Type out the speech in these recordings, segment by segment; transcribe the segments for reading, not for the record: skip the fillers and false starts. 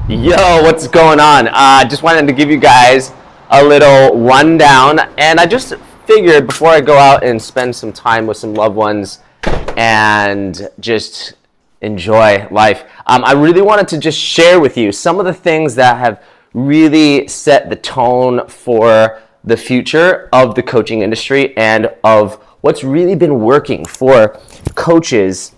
Yo, what's going on? Just wanted to give you guys a little rundown, and I just figured before I go out and spend some time with some loved ones and just enjoy life, I really wanted to just share with you some of the things that have really set the tone for the future of the coaching industry and of what's really been working for coaches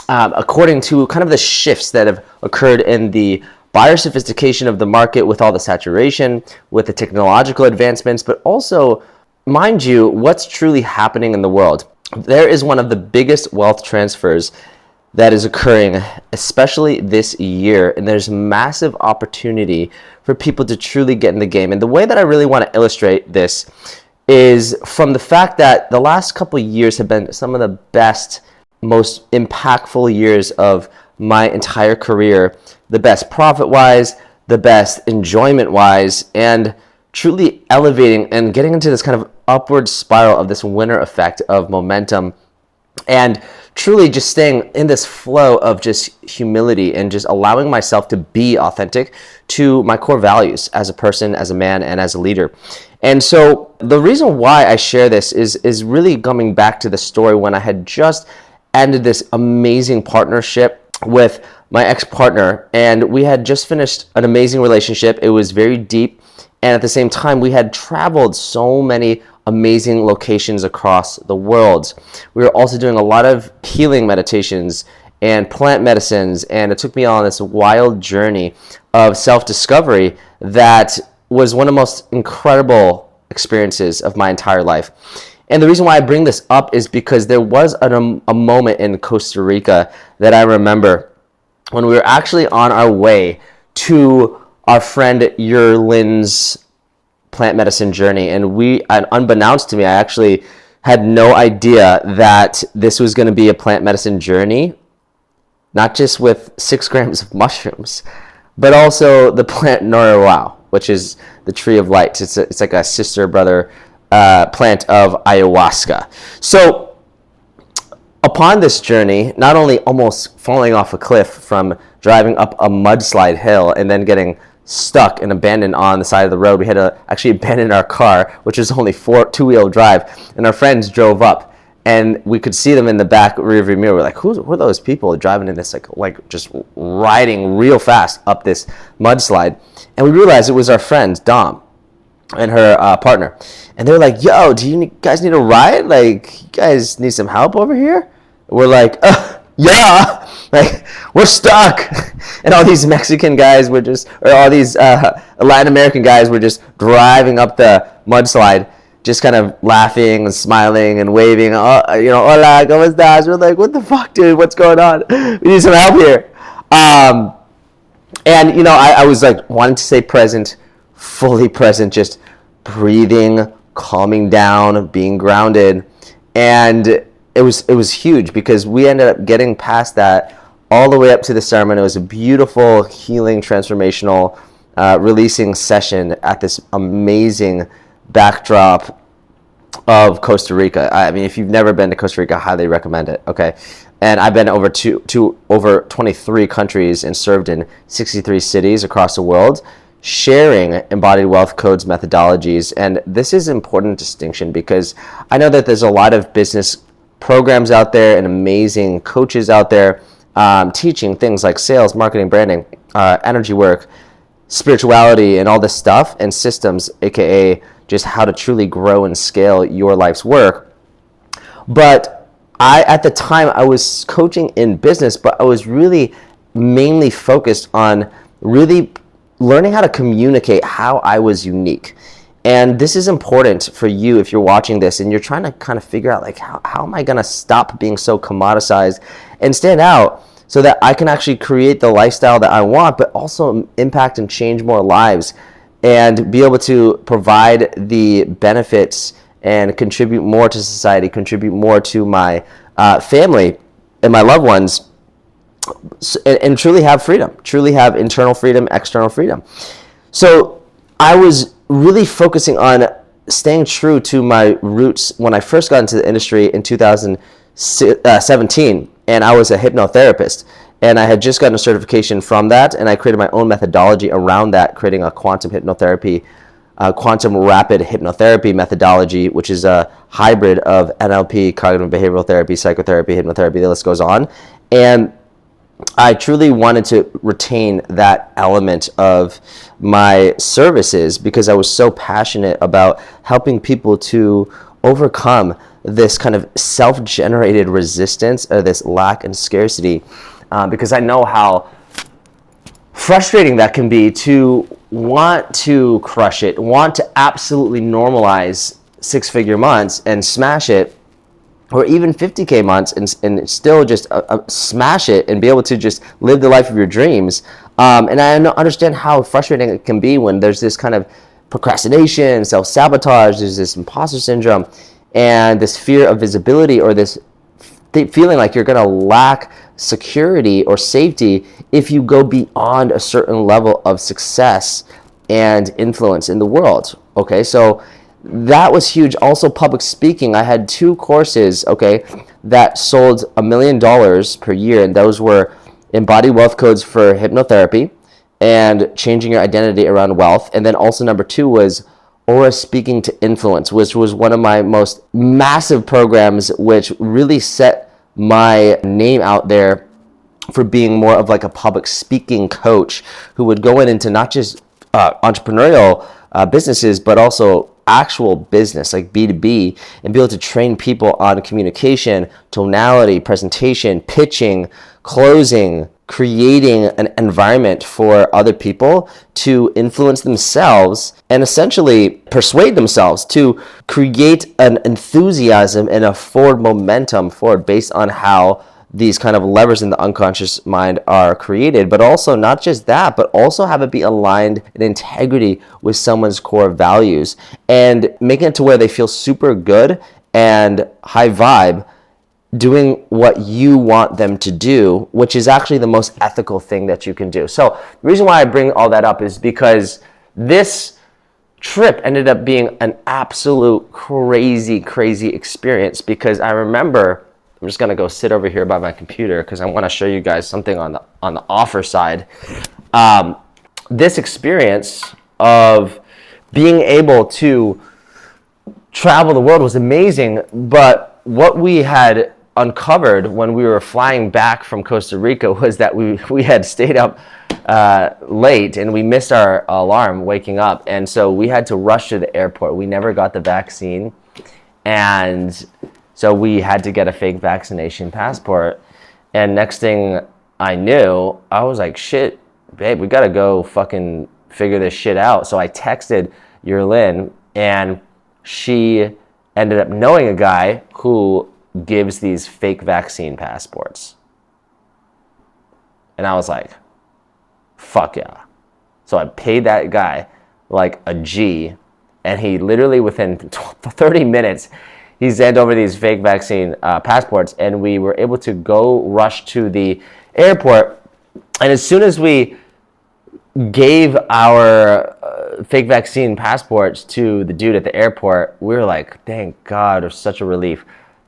according to kind of the shifts that have occurred in the buyer sophistication of the market with all the saturation, with the technological advancements, but also, mind you, what's truly happening in the world. There is one of the biggest wealth transfers that is occurring, especially this year, and there's massive opportunity for people to truly get in the game. And the way that I really want to illustrate this is from the fact that the last couple of years have been some of the best, most impactful years of my entire career, the best profit-wise, the best enjoyment-wise, and truly elevating and getting into this kind of upward spiral of this winner effect of momentum, and truly just staying in this flow of just humility and just allowing myself to be authentic to my core values as a person, as a man, and as a leader. And so the reason why I share this is really coming back to the story when I had just ended this amazing partnership with my ex-partner, and we had just finished an amazing relationship. It was very deep, and at the same time we had traveled so many amazing locations across the world. We were also doing a lot of healing meditations and plant medicines, and it took me on this wild journey of self-discovery that was one of the most incredible experiences of my entire life. And the reason why I bring this up is because there was a moment in Costa Rica that I remember when we were actually on our way to our friend Yerlin's plant medicine journey. And unbeknownst to me, I actually had no idea that this was going to be a plant medicine journey, not just with 6 grams of mushrooms, but also the plant Norway, which is the tree of light. It's like a sister brother plant of ayahuasca. So upon this journey, not only almost falling off a cliff from driving up a mudslide hill and then getting stuck and abandoned on the side of the road, we had to actually abandon our car, which was only two-wheel drive, and our friends drove up, and we could see them in the back rearview mirror. We're like, who are those people driving in this, like just riding real fast up this mudslide? And we realized it was our friend Dom and her partner. And they're like, yo, do you guys need a ride? Like, you guys need some help over here? We're like, yeah, like, we're stuck. And all these Mexican guys were just, or all these Latin American guys were just driving up the mudslide, just kind of laughing and smiling and waving, hola, ¿cómo estás? We're like, what the fuck, dude? What's going on? We need some help here. And, I was like wanting to stay present, fully present, just breathing, calming down, being grounded. And it was huge because we ended up getting past that all the way up to the ceremony. It was a beautiful, healing, transformational, releasing session at this amazing backdrop of Costa Rica. I mean, if you've never been to Costa Rica, I highly recommend it. Okay. And I've been over to over 23 countries and served in 63 cities across the world, sharing embodied wealth codes, methodologies. And this is an important distinction because I know that there's a lot of business programs out there and amazing coaches out there teaching things like sales, marketing, branding, energy work, spirituality, and all this stuff, and systems, aka just how to truly grow and scale your life's work. But at the time, I was coaching in business, but I was really mainly focused on really learning how to communicate how I was unique. And this is important for you if you're watching this and you're trying to kind of figure out, like, how am I going to stop being so commoditized and stand out so that I can actually create the lifestyle that I want, but also impact and change more lives and be able to provide the benefits and contribute more to society, contribute more to my family and my loved ones, and truly have freedom, truly have internal freedom, external freedom. So I was really focusing on staying true to my roots when I first got into the industry in 2017. and I was a hypnotherapist. And I had just gotten a certification from that, and I created my own methodology around that, creating a quantum hypnotherapy, quantum rapid hypnotherapy methodology, which is a hybrid of NLP, cognitive behavioral therapy, psychotherapy, hypnotherapy, the list goes on. And I truly wanted to retain that element of my services because I was so passionate about helping people to overcome this kind of self-generated resistance or this lack and scarcity, because I know how frustrating that can be to want to crush it, want to absolutely normalize six-figure months and smash it, or even 50K months and still just smash it and be able to just live the life of your dreams. And I understand how frustrating it can be when there's this kind of procrastination, self-sabotage, there's this imposter syndrome, and this fear of visibility, or this feeling like you're going to lack security or safety if you go beyond a certain level of success and influence in the world. Okay, so that was huge. Also, public speaking. I had 2 courses, okay, that sold $1 million per year, and those were Embody Wealth Codes for Hypnotherapy and Changing Your Identity Around Wealth. And then also number 2 was Aura Speaking to Influence, which was one of my most massive programs, which really set my name out there for being more of like a public speaking coach who would go into not just entrepreneurial businesses, but also actual business like B2B, and be able to train people on communication, tonality, presentation, pitching, closing, creating an environment for other people to influence themselves and essentially persuade themselves to create an enthusiasm and a forward momentum forward based on how these kind of levers in the unconscious mind are created. But also not just that, but also have it be aligned in integrity with someone's core values and making it to where they feel super good and high vibe doing what you want them to do, which is actually the most ethical thing that you can do. So the reason why I bring all that up is because this trip ended up being an absolute crazy experience, because I remember, I'm just gonna go sit over here by my computer because I want to show you guys something on the offer side. This experience of being able to travel the world was amazing, but what we had uncovered when we were flying back from Costa Rica was that we had stayed up late and we missed our alarm waking up, and so we had to rush to the airport. We never got the vaccine, and so we had to get a fake vaccination passport. And next thing I knew, I was like, shit, babe, we gotta go fucking figure this shit out. So I texted Yerlin, and she ended up knowing a guy who gives these fake vaccine passports. And I was like, fuck yeah. So I paid that guy like a G, and he literally within 30 minutes, he sent over these fake vaccine passports, and we were able to go rush to the airport. And as soon as we gave our fake vaccine passports to the dude at the airport, we were like, thank God, it was such a relief.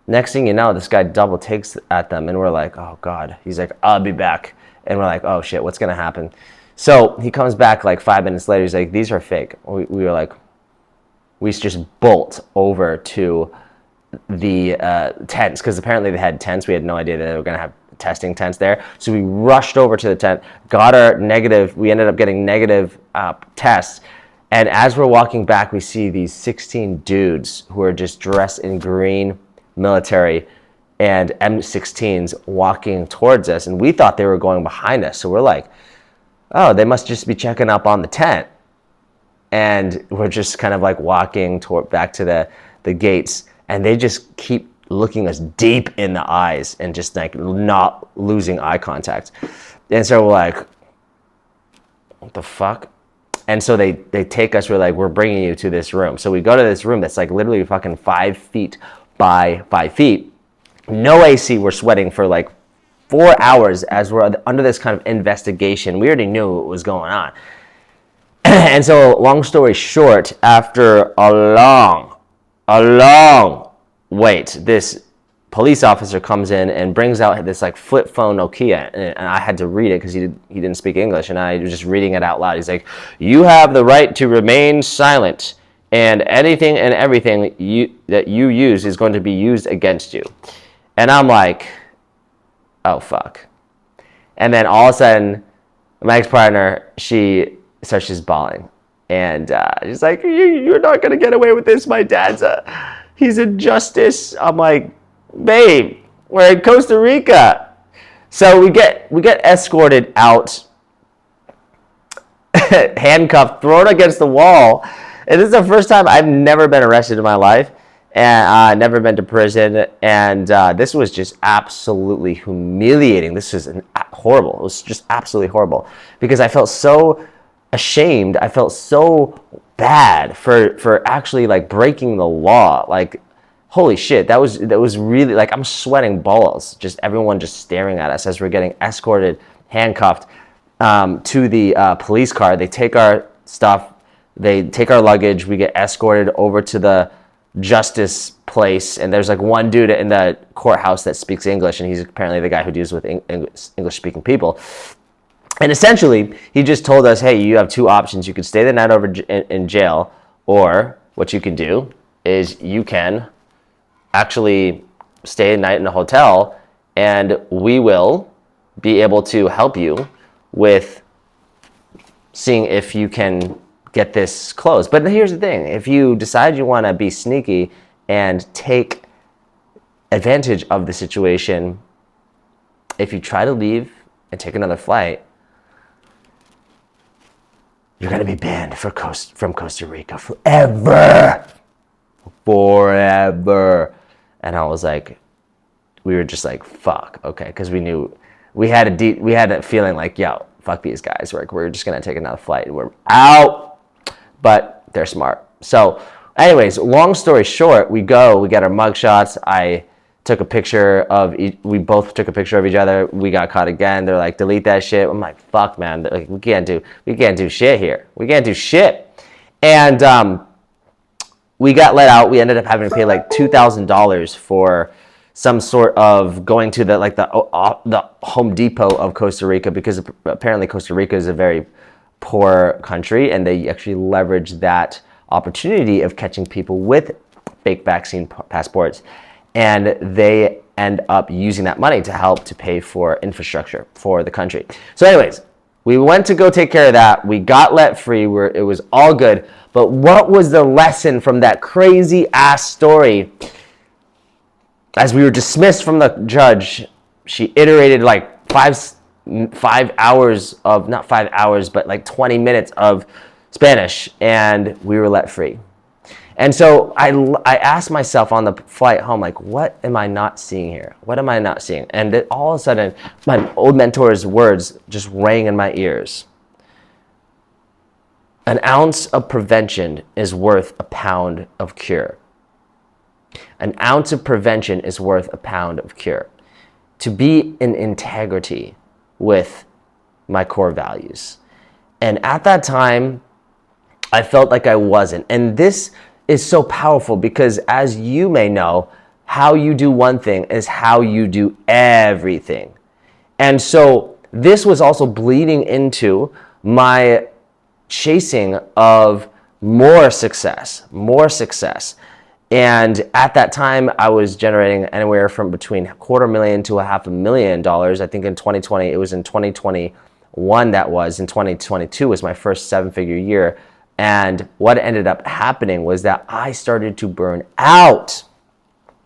Next thing you know, this guy double takes at them, and we're like, oh God. He's like, I'll be back. And we're like, oh shit, what's gonna happen? So he comes back like 5 minutes later. He's like, these are fake. We were like, we just bolt over to the tents, because apparently they had tents. We had no idea that they were going to have testing tents there. So we rushed over to the tent, got our negative. We ended up getting negative tests. And as we're walking back, we see these 16 dudes who are just dressed in green military and M16s walking towards us. And we thought they were going behind us. So we're like, oh, they must just be checking up on the tent. And we're just kind of like walking back to the gates. And they just keep looking us deep in the eyes and just like not losing eye contact. And so we're like, what the fuck? And so they take us, we're like, we're bringing you to this room. So we go to this room that's like literally fucking 5 feet by 5 feet. No AC, we're sweating for like 4 hours as we're under this kind of investigation. We already knew what was going on. And so long story short, after a long wait, this police officer comes in and brings out this like flip phone Nokia, and I had to read it because he didn't speak English, and I was just reading it out loud. He's like, "You have the right to remain silent, and anything and everything that you use is going to be used against you." And I'm like, oh fuck. And then all of a sudden, my ex-partner, she starts just bawling, and she's like, "You're not gonna get away with this. My dad's he's a justice." I'm like, "Babe, we're in Costa Rica." So we get escorted out, handcuffed, thrown against the wall. And this is the first time I've never been arrested in my life, and never been to prison. And this was just absolutely humiliating. This was horrible. It was just absolutely horrible because I felt so ashamed. I felt so bad for actually like breaking the law. Like, holy shit, that was really, like, I'm sweating balls. Just everyone just staring at us as we're getting escorted, handcuffed to the police car. They take our stuff, they take our luggage, we get escorted over to the justice place, and there's like one dude in the courthouse that speaks English, and he's apparently the guy who deals with English-speaking people. And essentially, he just told us, hey, you have two options. You could stay the night over in jail, or what you can do is you can actually stay a night in a hotel, and we will be able to help you with seeing if you can get this closed. But here's the thing. If you decide you want to be sneaky and take advantage of the situation, if you try to leave and take another flight, you're going to be banned from Costa Rica forever. Forever. And I was like, we were just like, fuck, okay, because we knew we had a feeling like, yo, fuck these guys. We're just gonna take another flight and we're out. But they're smart. So, anyways, long story short, we get our mugshots. I took a picture of we both took a picture of each other. We got caught again. They're like, delete that shit. I'm like, fuck, man. They're like, we can't do shit here. We can't do shit. And we got let out. We ended up having to pay like $2,000 for some sort of going to the Home Depot of Costa Rica, because apparently Costa Rica is a very poor country, and they actually leverage that opportunity of catching people with fake vaccine passports, and they end up using that money to help to pay for infrastructure for the country. So anyways, we went to go take care of that. We got let free. It was all good. But what was the lesson from that crazy ass story? As we were dismissed from the judge, she iterated like 5 hours of, not 5 hours, but like 20 minutes of Spanish, and we were let free. And so I asked myself on the flight home, like, what am I not seeing here? What am I not seeing? And then all of a sudden, my old mentor's words just rang in my ears. An ounce of prevention is worth a pound of cure. An ounce of prevention is worth a pound of cure. To be in integrity with my core values. And at that time, I felt like I wasn't. And this is so powerful because, as you may know, how you do one thing is how you do everything. And so this was also bleeding into my chasing of more success. And at that time, I was generating anywhere from between $250,000 to $500,000. I think in 2020, it was in 2021 that was. In 2022 was my first 7-figure year. And what ended up happening was that I started to burn out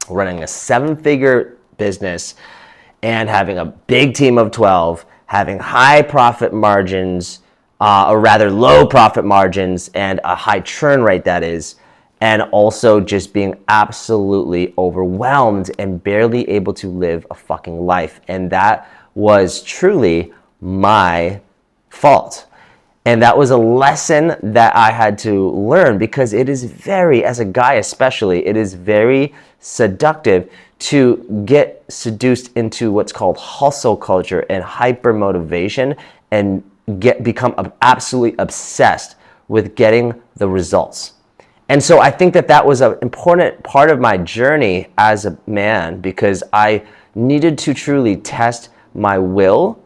running a 7-figure business and having a big team of 12, having high profit margins, or rather low profit margins, and a high churn rate, that is, and also just being absolutely overwhelmed and barely able to live a fucking life. And that was truly my fault. And that was a lesson that I had to learn, because it is very, as a guy especially, it is very seductive to get seduced into what's called hustle culture and hyper motivation, and become absolutely obsessed with getting the results. And so I think that that was an important part of my journey as a man, because I needed to truly test my will.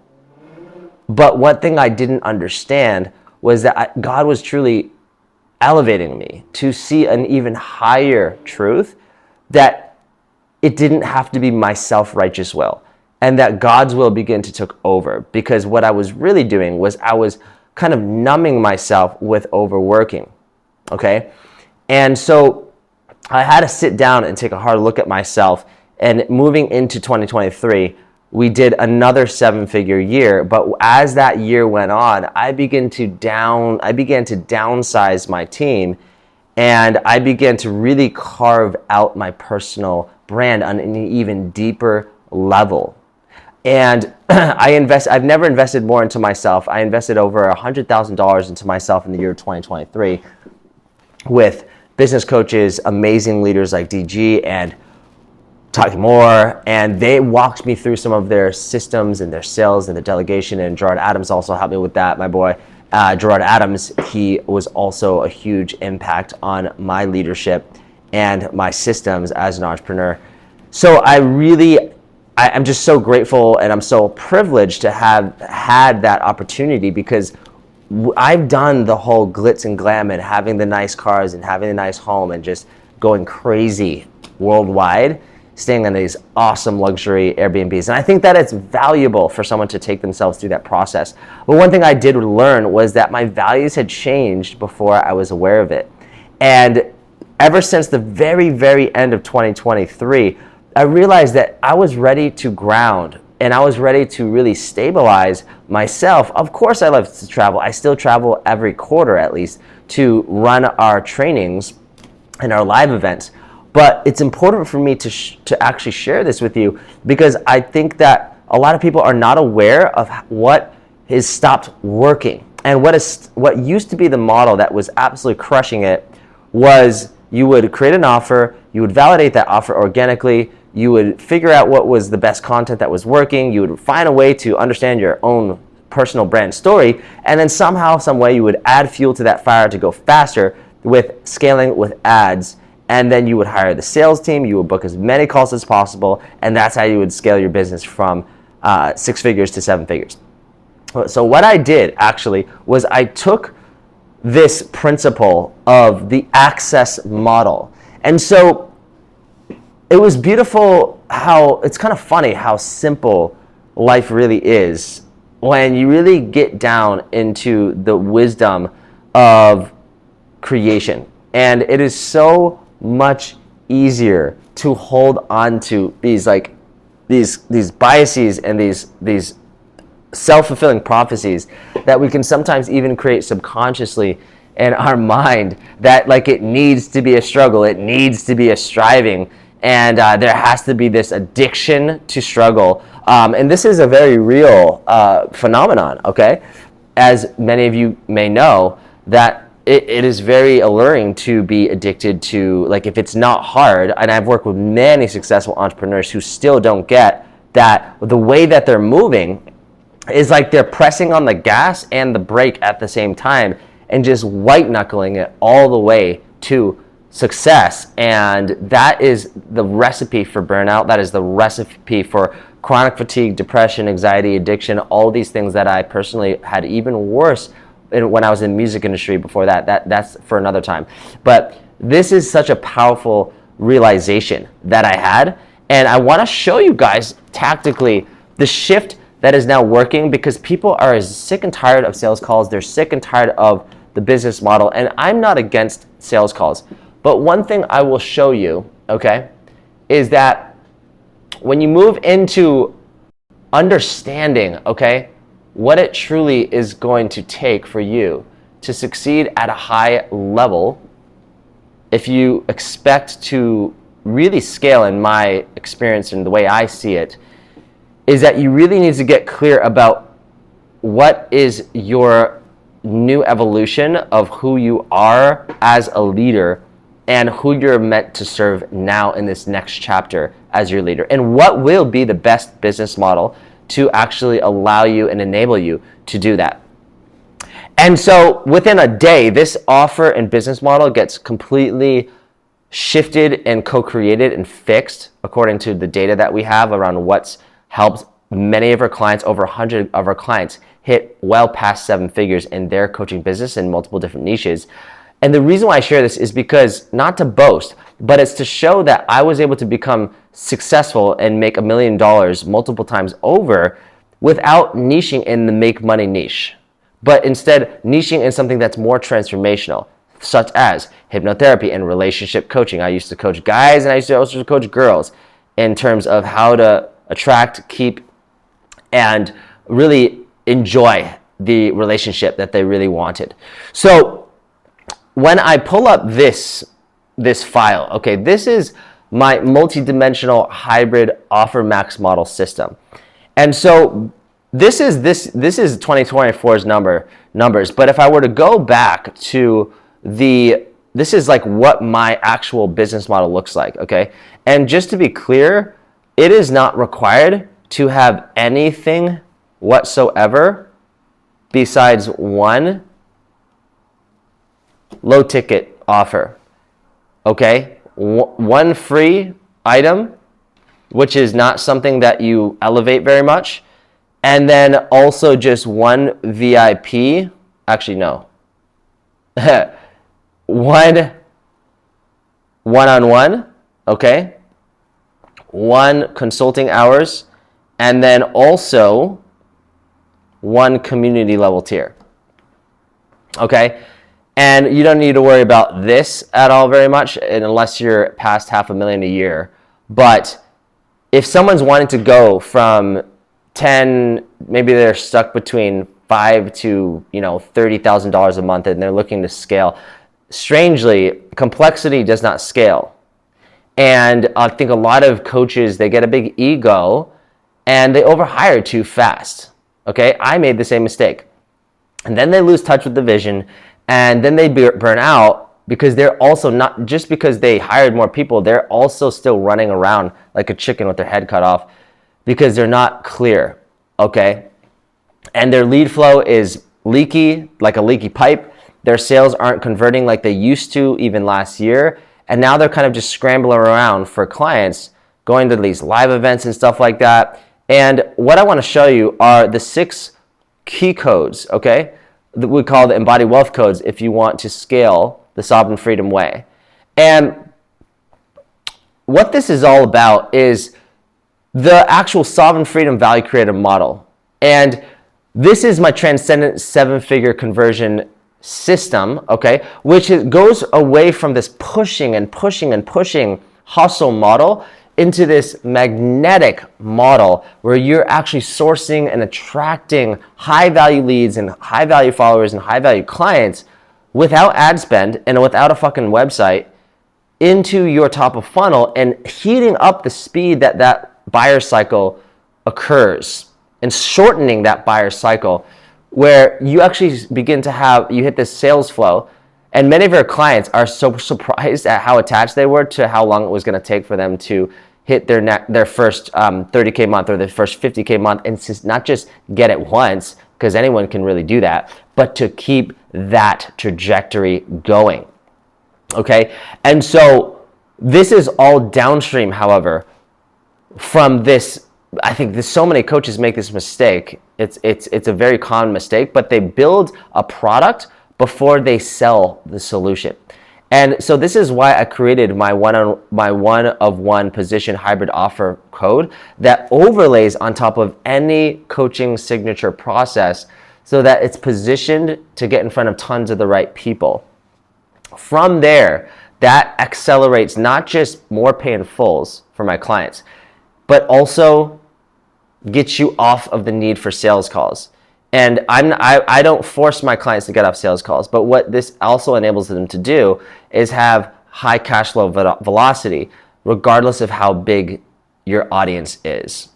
But one thing I didn't understand was that God was truly elevating me to see an even higher truth, that it didn't have to be my self-righteous will, and that God's will began to take over. Because what I was really doing was I was kind of numbing myself with overworking, okay? And so I had to sit down and take a hard look at myself. And moving into 2023, we did another 7-figure year. But as that year went on, I began to downsize my team, and I began to really carve out my personal brand on an even deeper level. And I've never invested more into myself. I invested over $100,000 into myself in the year 2023 with business coaches, amazing leaders like DG and Talking More, and they walked me through some of their systems and their sales and their delegation. And Gerard Adams also helped me with that. My boy, Gerard Adams, he was also a huge impact on my leadership and my systems as an entrepreneur. So I'm just so grateful, and I'm so privileged to have had that opportunity, because I've done the whole glitz and glam and having the nice cars and having a nice home and just going crazy worldwide, staying in these awesome luxury Airbnbs. And I think that it's valuable for someone to take themselves through that process. But one thing I did learn was that my values had changed before I was aware of it. And ever since the very, very end of 2023, I realized that I was ready to ground, and I was ready to really stabilize myself. Of course, I love to travel. I still travel every quarter at least to run our trainings and our live events. But it's important for me to actually share this with you, because I think that a lot of people are not aware of what has stopped working. And what used to be the model that was absolutely crushing it was you would create an offer, you would validate that offer organically, you would figure out what was the best content that was working, you would find a way to understand your own personal brand story, and then somehow, some way, you would add fuel to that fire to go faster with scaling with ads. And then you would hire the sales team, you would book as many calls as possible, and that's how you would scale your business from 6 figures to 7 figures. So what I did actually was I took this principle of the access model. And so it was beautiful how, it's kind of funny how simple life really is when you really get down into the wisdom of creation. And it is so much easier to hold on to these biases and these self-fulfilling prophecies that we can sometimes even create subconsciously in our mind, that like it needs to be a struggle, it needs to be a striving, and there has to be this addiction to struggle. And this is a very real phenomenon, okay? As many of you may know, that it is very alluring to be addicted to, like, if it's not hard, and I've worked with many successful entrepreneurs who still don't get that the way that they're moving is like they're pressing on the gas and the brake at the same time and just white knuckling it all the way to success. And that is the recipe for burnout. That is the recipe for chronic fatigue, depression, anxiety, addiction, all these things that I personally had even worse when I was in the music industry before that. That's for another time. But this is such a powerful realization that I had, and I want to show you guys tactically the shift that is now working, because people are as sick and tired of sales calls. They're sick and tired of the business model, and I'm not against sales calls. But one thing I will show you, okay, is that when you move into understanding, okay, what it truly is going to take for you to succeed at a high level, if you expect to really scale, in my experience and the way I see it, is that you really need to get clear about what is your new evolution of who you are as a leader and who you're meant to serve now in this next chapter as your leader, and what will be the best business model to actually allow you and enable you to do that. And so within a day, this offer and business model gets completely shifted and co-created and fixed according to the data that we have around what's helped many of our clients, over 100 of our clients, hit well past 7 figures in their coaching business in multiple different niches. And the reason why I share this is because, not to boast, but it's to show that I was able to become successful and make $1 million multiple times over without niching in the make money niche, but instead niching in something that's more transformational, such as hypnotherapy and relationship coaching. I used to coach guys and I used to also coach girls in terms of how to attract, keep, and really enjoy the relationship that they really wanted. So when I pull up this file, okay, this is my multi-dimensional hybrid offer max model system. And so this is 2024's numbers, but if I were to go back to this is like what my actual business model looks like, okay? And just to be clear, it is not required to have anything whatsoever besides one low ticket offer, okay? One free item, which is not something that you elevate very much, and then also just one VIP, actually no, one-on-one, okay? One consulting hours, and then also one community level tier, okay? And you don't need to worry about this at all very much unless you're past $500,000 a year. But if someone's wanting to go from 10, maybe they're stuck between $5,000 to $30,000 a month and they're looking to scale. Strangely, complexity does not scale. And I think a lot of coaches, they get a big ego and they overhire too fast. Okay, I made the same mistake. And then they lose touch with the vision, and then they burn out because they're also not, just because they hired more people, they're also still running around like a chicken with their head cut off because they're not clear, okay? And their lead flow is leaky, like a leaky pipe. Their sales aren't converting like they used to even last year. And now they're kind of just scrambling around for clients, going to these live events and stuff like that. And what I want to show you are the 6 key codes, okay, that we call the embodied wealth codes if you want to scale the sovereign freedom way. And what this is all about is the actual sovereign freedom value creator model. And this is my transcendent 7-figure conversion system, okay, which goes away from this pushing and pushing and pushing hustle model into this magnetic model where you're actually sourcing and attracting high value leads and high value followers and high value clients without ad spend and without a fucking website into your top of funnel and heating up the speed that buyer cycle occurs and shortening that buyer cycle where you actually begin to you hit this sales flow. And many of our clients are so surprised at how attached they were to how long it was going to take for them to hit their first 30K month or their first 50K month, and not just get it once, because anyone can really do that, but to keep that trajectory going, okay? And so this is all downstream, however, from this. I think there's so many coaches make this mistake. It's a very common mistake, but they build a product before they sell the solution. And so this is why I created my one-of-one position hybrid offer code that overlays on top of any coaching signature process so that it's positioned to get in front of tons of the right people. From there, that accelerates not just more pay in fulls for my clients, but also gets you off of the need for sales calls. And I don't force my clients to get off sales calls, but what this also enables them to do is have high cash flow velocity, regardless of how big your audience is.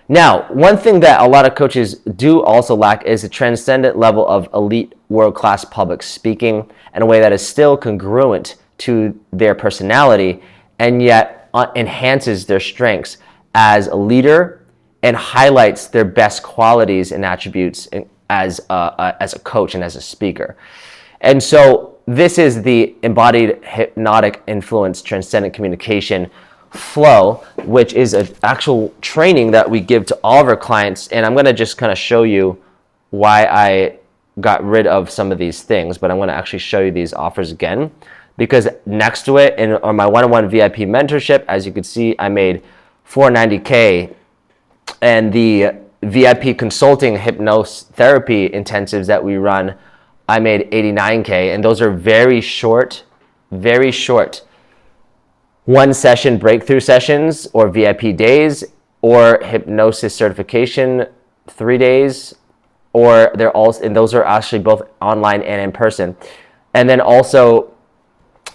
Now, one thing that a lot of coaches do also lack is a transcendent level of elite world-class public speaking in a way that is still congruent to their personality and yet enhances their strengths as a leader and highlights their best qualities and attributes as a coach and as a speaker. And so this is the embodied hypnotic influence transcendent communication flow, which is an actual training that we give to all of our clients. And I'm going to just kind of show you why I got rid of some of these things, but I'm going to actually show you these offers again, because next to it on my one-on-one VIP mentorship, as you can see, I made $490K, and the VIP consulting hypnotherapy intensives that we run, I made $89K, and those are very short one session breakthrough sessions or VIP days, or hypnosis certification 3 days, or and those are actually both online and in person. And then also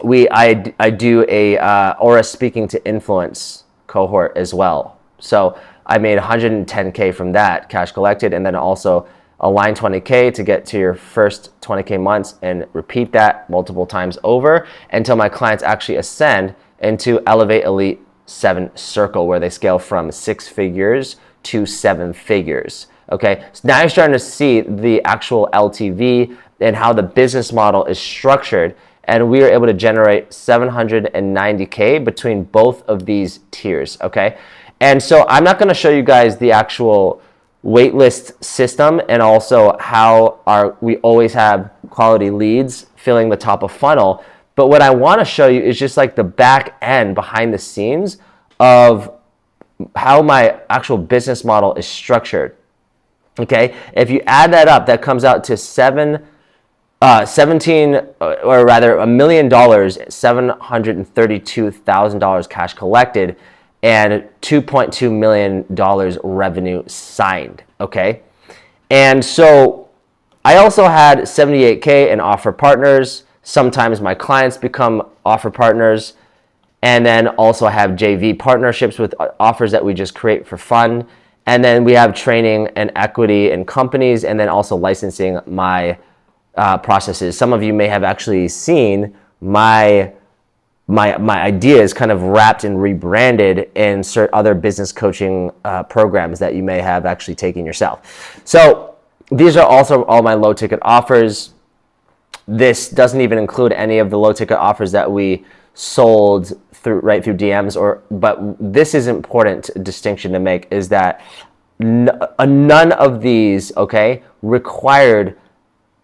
I do a aura speaking to influence cohort as well. So I made $110K from that, cash collected, and then also align 20K to get to your first 20K months, and repeat that multiple times over until my clients actually ascend into Elevate Elite 7 Circle, where they scale from 6 figures to 7 figures. Okay, so now you're starting to see the actual LTV and how the business model is structured, and we are able to generate $790K between both of these tiers. Okay, and so I'm not going to show you guys the actual waitlist system and also how we always have quality leads filling the top of funnel. But what I want to show you is just like the back end behind the scenes of how my actual business model is structured. Okay, if you add that up, that comes out to $732,000 cash collected, and $2.2 million revenue signed. Okay, and so I also had $78K in offer partners. Sometimes my clients become offer partners, and then also have JV partnerships with offers that we just create for fun. And then we have training and equity in companies, and then also licensing my processes. Some of you may have actually seen my ideas kind of wrapped and rebranded in certain other business coaching programs that you may have actually taken yourself. So these are also all my low ticket offers. This doesn't even include any of the low ticket offers that we sold through DMs, but this is important distinction to make, is that none of these, okay, required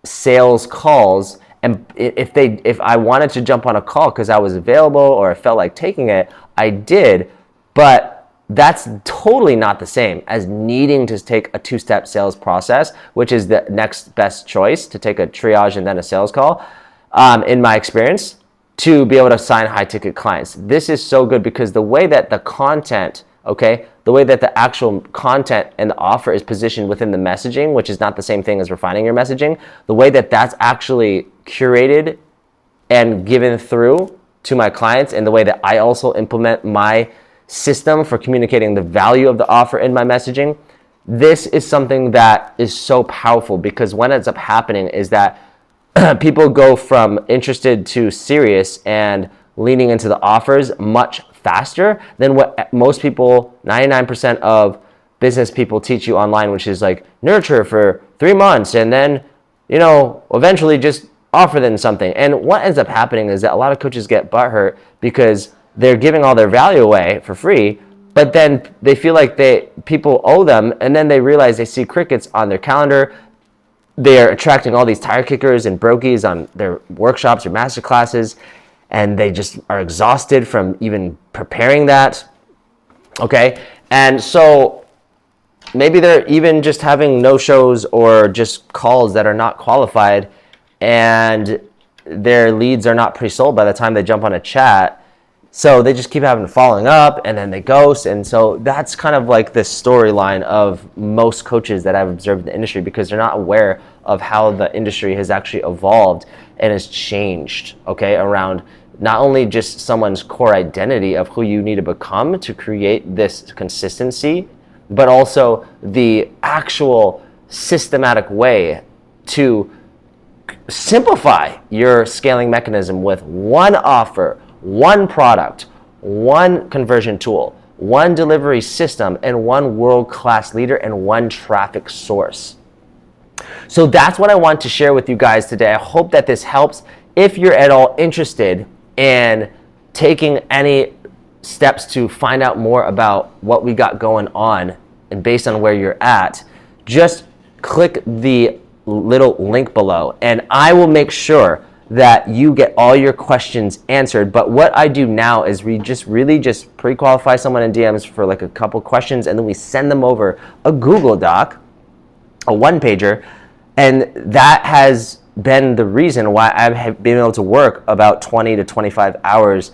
sales calls. And if I wanted to jump on a call because I was available or I felt like taking it, I did. But that's totally not the same as needing to take a 2-step sales process, which is the next best choice, to take a triage and then a sales call, in my experience, to be able to sign high ticket clients. This is so good because the way that the content, okay, the way that the actual content and the offer is positioned within the messaging, which is not the same thing as refining your messaging, the way that that's actually curated and given through to my clients, and the way that I also implement my system for communicating the value of the offer in my messaging, this is something that is so powerful, because what ends up happening is that people go from interested to serious and leaning into the offers much faster than what most people, 99% of business people, teach you online, which is like nurture for 3 months and then, eventually just offer them something. And what ends up happening is that a lot of coaches get butthurt because they're giving all their value away for free, but then they feel like people owe them, and then they realize they see crickets on their calendar. They're attracting all these tire kickers and brokies on their workshops or master classes, and they just are exhausted from even preparing that. Okay, and so maybe they're even just having no-shows or just calls that are not qualified, and their leads are not pre-sold by the time they jump on a chat. So they just keep having following up, and then they ghost. And so that's kind of like this storyline of most coaches that I've observed in the industry, because they're not aware of how the industry has actually evolved and has changed, okay, around not only just someone's core identity of who you need to become to create this consistency, but also the actual systematic way to simplify your scaling mechanism with one offer, one product, one conversion tool, one delivery system, and one world-class leader, and one traffic source. So that's what I want to share with you guys today. I hope that this helps. If you're at all interested in taking any steps to find out more about what we got going on and based on where you're at, just click the little link below and I will make sure that you get all your questions answered. But what I do now is we just really just pre-qualify someone in DMs for like a couple questions, and then we send them over a Google Doc, a one-pager, and that has been the reason why I've been able to work about 20 to 25 hours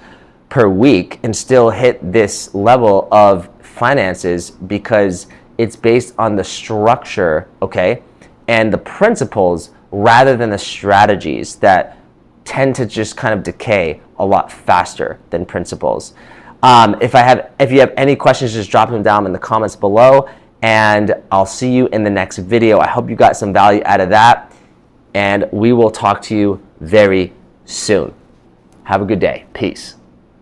per week and still hit this level of finances, because it's based on the structure, okay, and the principles rather than the strategies that tend to just kind of decay a lot faster than principles. If you have any questions, just drop them down in the comments below, and I'll see you in the next video. I hope you got some value out of that, and we will talk to you very soon. Have a good day. Peace.